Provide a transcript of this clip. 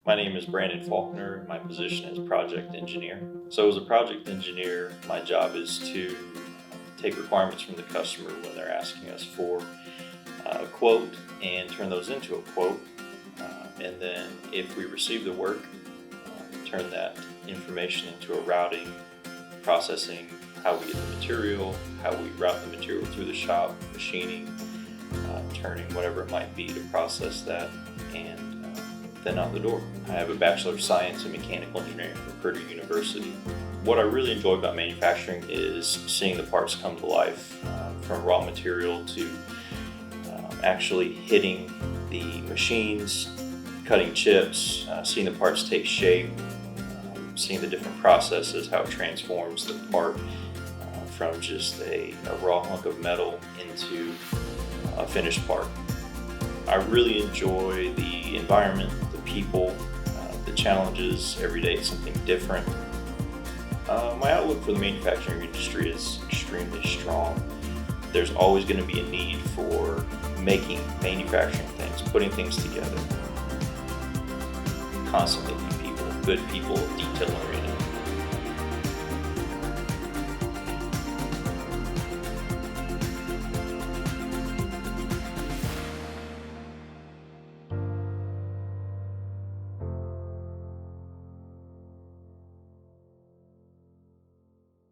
My name is Brandon Faulkner. My position is project engineer. So as a project engineer, my job is to take requirements from the customer when they're asking us for a quote and turn those into a quote. And then if we receive the work, turn that information into a routing, processing, how we get the material, how we route the material through the shop, machining, turning whatever it might be to process that, and then out the door. I have a Bachelor of Science in Mechanical Engineering from Purdue University. What I really enjoy about manufacturing is seeing the parts come to life, from raw material to actually hitting the machines, cutting chips, seeing the parts take shape, seeing the different processes, how it transforms the part from just a raw hunk of metal into a finished part. I really enjoy the environment, the people, the challenges. Every day it's something different. My outlook for the manufacturing industry is extremely strong. There's always going to be a need for manufacturing things, putting things together. Constantly need people, good people, detail-oriented